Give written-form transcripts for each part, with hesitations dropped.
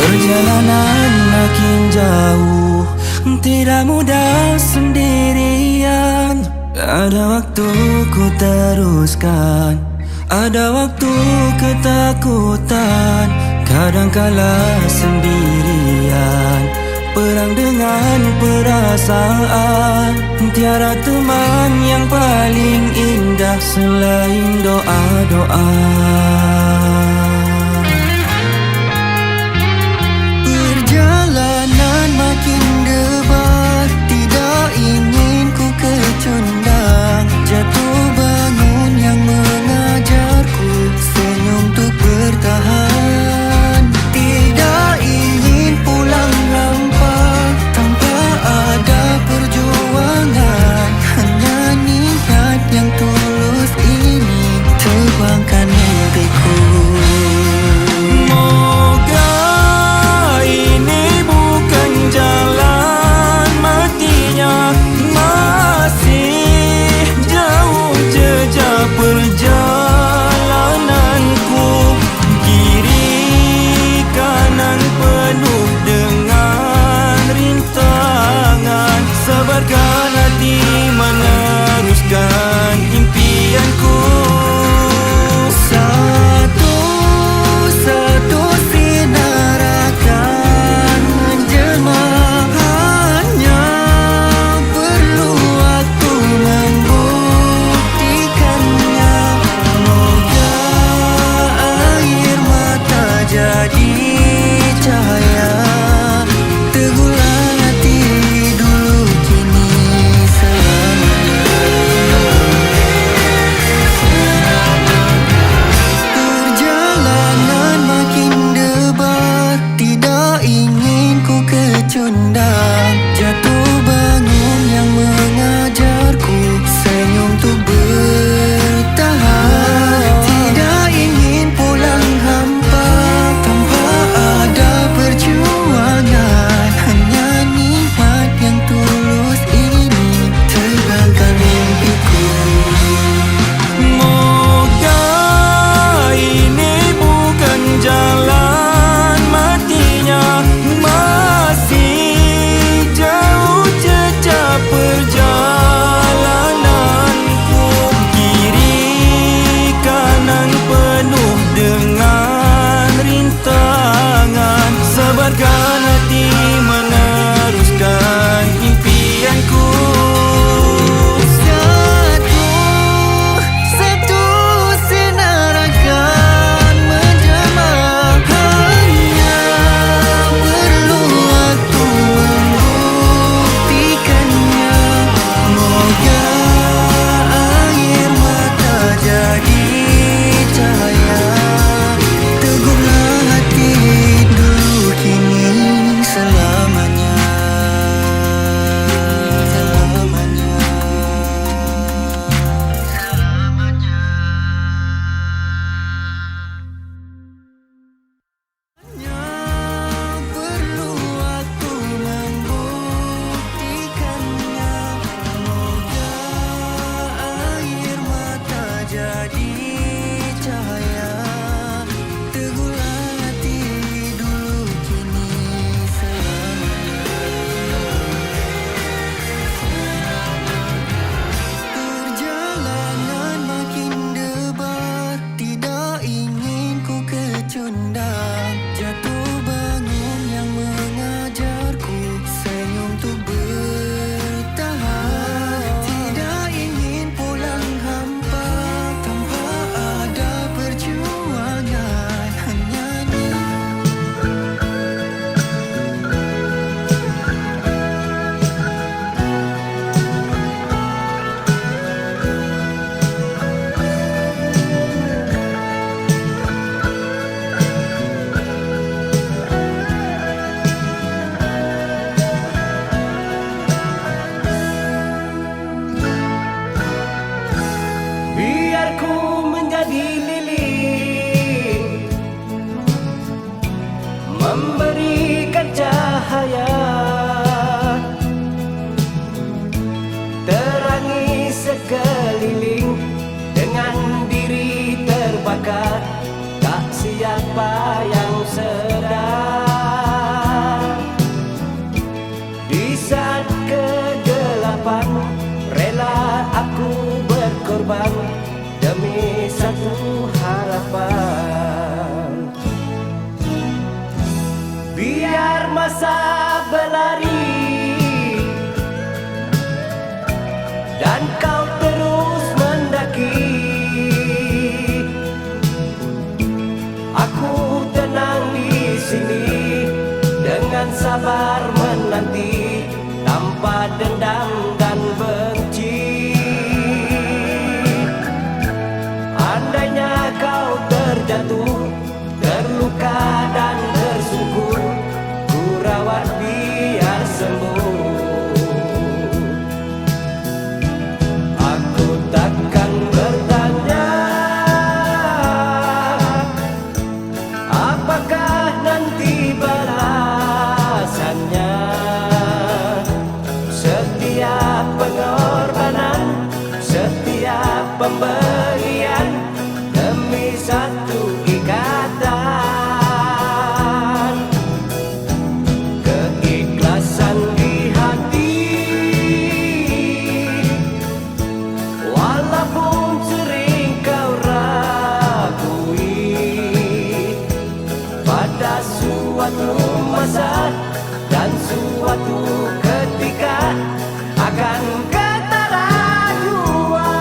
Perjalanan makin jauh, tidak mudah sendirian. Ada waktu ku teruskan, ada waktu ketakutan, kadangkala sendirian, perang dengan perasaan. Tiada teman yang paling indah selain doa-doa. Perjalanan makin debar, tidak ingin ku kecundang. Jatuh bangun yang mengajarku senyum untuk bertahan. Tidak ingin pulang hampa tanpa ada perjuangan. Hanya niat yang tulus ini terbangkan mimpiku. Perjalananku kiri kanan penuh dengan rintangan. Sabarkan hati meneruskan impianku. Satu-satu sinar akan menjelma. Hanya perlu waktu membuktikannya. Moga air mata jadi cahaya. Teguhlah hati dulu kini perjalanan makin debar, tidak ingin ku kecundang. Jatuh bangun yang mengajarku senyum untuk bertahan. Tidak ingin pulang hampa tanpa ada perjuangan. Hanya nikmat yang tulus ini terbangkan mimpiku. Moga ini bukan jalan matinya. Masih jauh jejak perjalananku. Kiri kanan penuh dengan rintangan. Sabarkan hati meneruskan impianku. Satu sinar akan menjelma. Hanya perlu waktu membuktikannya. Moga air mata jadi cahaya. Teguhlah hati dulu kini selamanya. Hanya perlu waktu membuktikannya. Moga air mata jadi cahaya. Teguhlah hati dulu kini perjalanan makin debar, tidak ingin ku kecundang. Jatuh bangun yang mengajarku senyum untuk bertahan. Tidak ingin pulang hampa tanpa ada perjuangan. Hanya biar ku menjadi lilin, memberikan cahaya, terangi sekeliling dengan diri terbakar. Tak siapa yang sedar masa berlari dan kau terus mendaki. Aku tenang di sini dengan sabar menanti tanpa dendam dan benci. Andainya kau terjatuh, terluka dan tersungkur, ku rawat biar sembuh. Aku takkan bertanya apakah nanti balasannya. Setiap pengorbanan, setiap pemberian demi satu ikatan, keikhlasan di hati. Walaupun sering kau ragui, pada suatu masa dan suatu ketika akan ketara jua.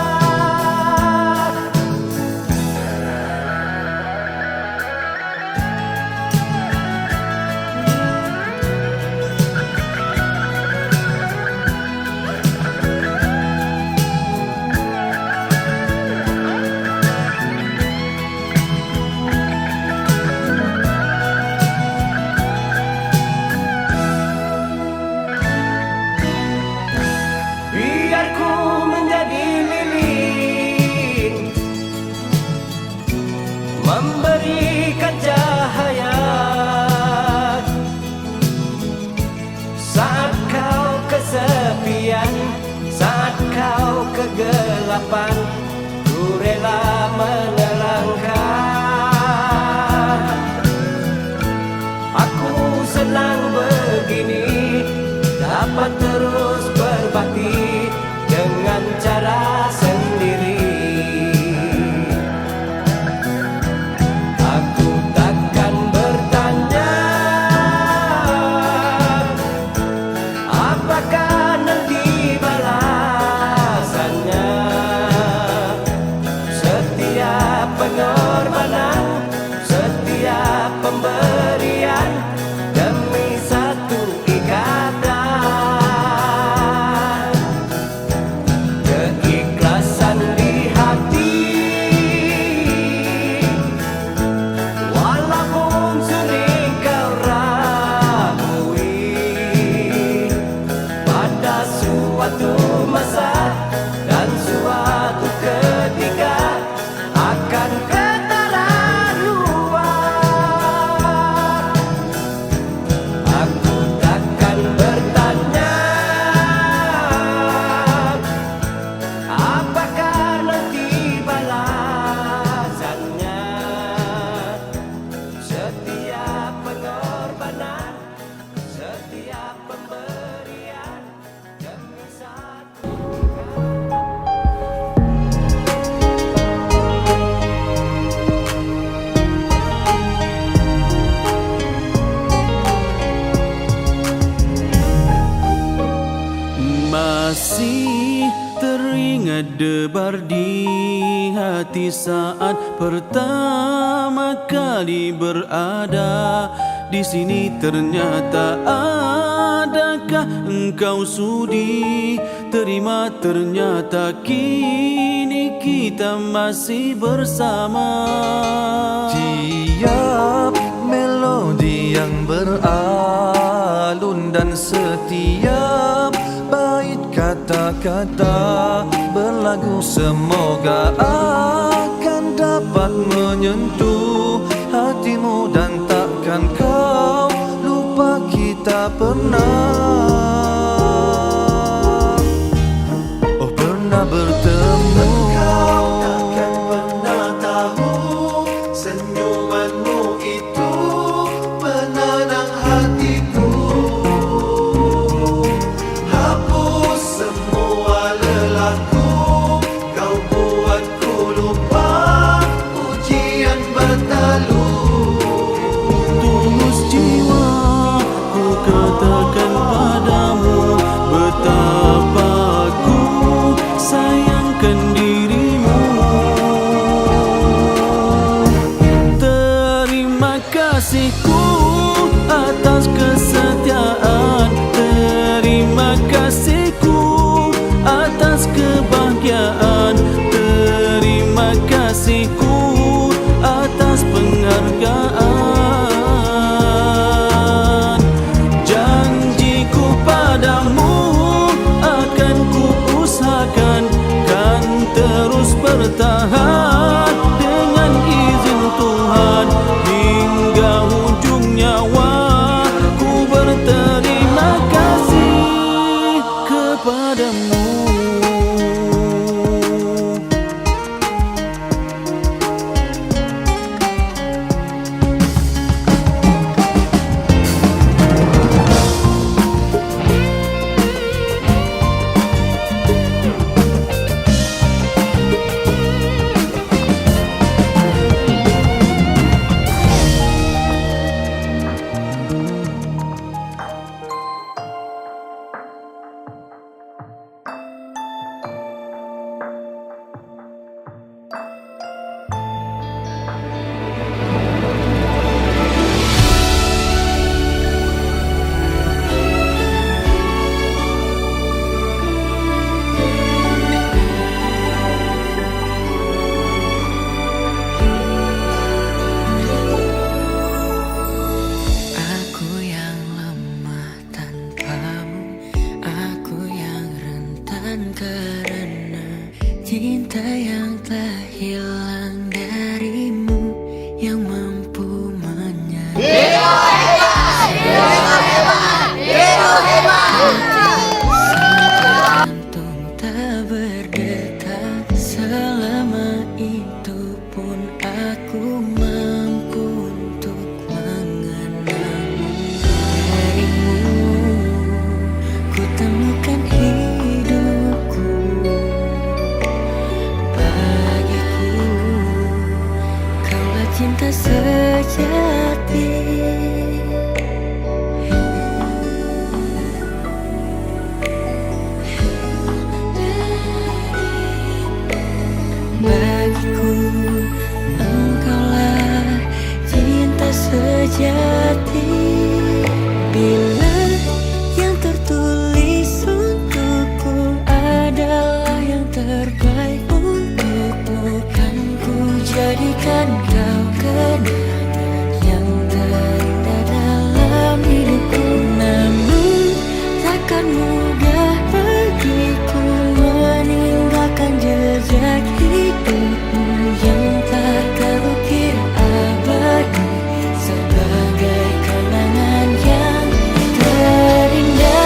Biar ku menjadi lilin, memberikan cahaya saat kau kesepian, saat kau kegelapan, ku rela menerangkan. Aku senang begini, dapat terus berbakti dengan cara sendiri. Aku takkan bertanya apakah nanti balasannya. Setiap pengorbanan, setiap pemberian demi satu ikatan, keikhlasan di hati. Walaupun sering kau ragui, pada suatu masa dan suatu ketika akan ketara jua. Aku takkan bertanya apakah nanti balasannya. Setiap pengorbanan, setiap pemberian demi satu. Masih teringat debar di hati saat pertama kali berada di sini. Ternyata adakah engkau sudi terima? Ternyata kini kita masih bersama. Tiap melodi yang beralun dan setiap bait kata-kata berlagu semoga akan dapat menyentuh hatimu dan takkan kau lupa kita pernah, oh pernah bertemu. Kau takkan pernah tahu senyumanmu itu penenang hatiku. Hapus semua lelahku, kau buatku lupa ujian bertalu. Tulus jiwa ku kasihku atas kesetiaan, terima kasihku atas kebahagiaan, terima kasihku atas penghargaan. Janjiku padamu akan ku usahakan, kan terus bertahan dengan izin Tuhan hingga ujung nyawa. Ku berterima kasih kepadamu. Aku yang lemah tanpamu, aku yang rentan karena cinta yang telah hilang darimu, yang mampu menyadari. Jantung tak berdetak, selama itu pun aku mampu untuk mengenangmu. Darimu ku temukan hidupku, bagiku kaulah cinta sejati. Bagiku engkaulah cinta sejati. Bila yang tertulis untukku adalah yang terbaik untukmu, kan ku jadikan kau kenangan yang terindah dalam hidupku. Namun takkan mudah bagiku meninggalkan jejak hidupmu yang tak terukir abadi sebagai kenangan yang terindah.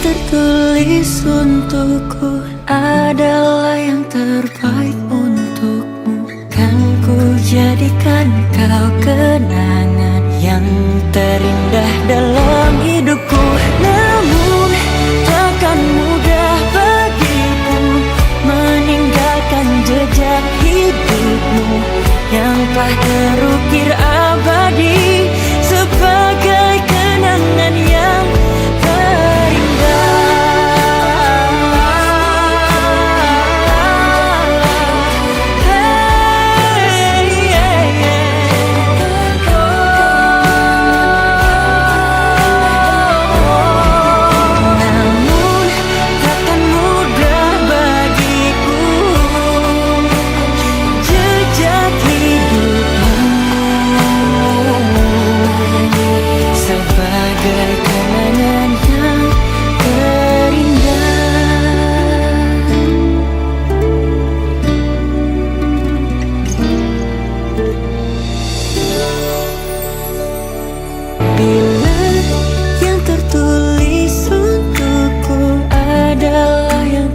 tertulis untukku adalah yang terbaik untukmu. Kan ku jadikan kau kenangan yang terindah dalam hidupku. Namun takkan mudah bagiku meninggalkan jejak hidupmu yang telah terukir abadi sebagai kenangan yang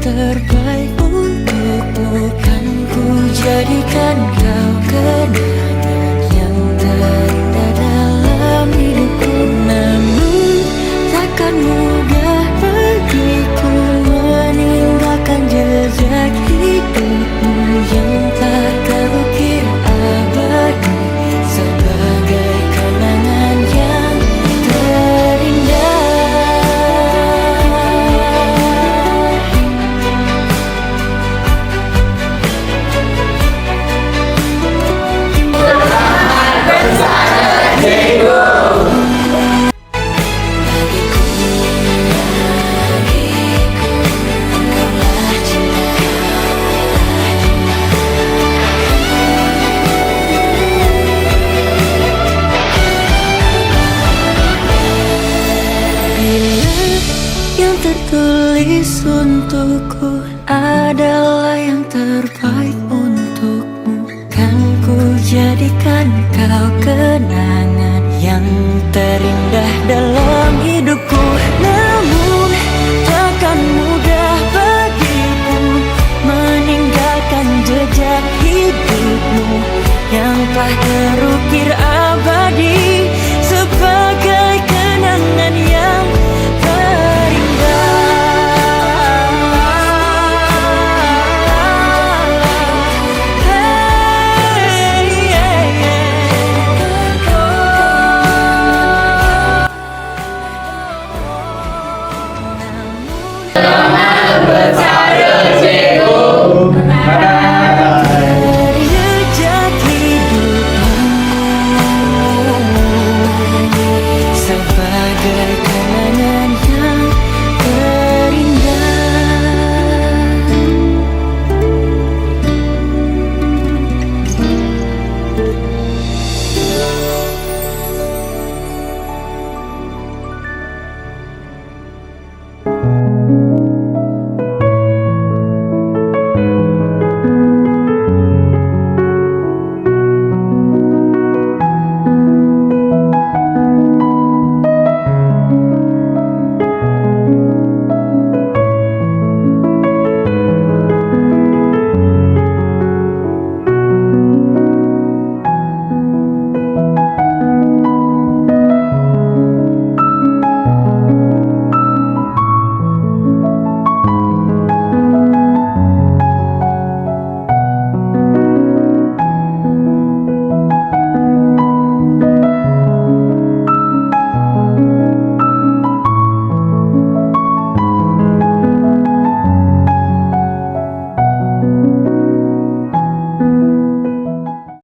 terbaik untukmu. Kan ku jadikan kau kenangan yang terindah dalam hidupku. Namun takkan mudah bagiku meninggalkan jejak hidupmu yang tak terukir abadi sebagai kenangan yang terindah. Yang tertulis untukku adalah yang terbaik untukmu. Kan ku jadikan kau kenangan yang terindah dalam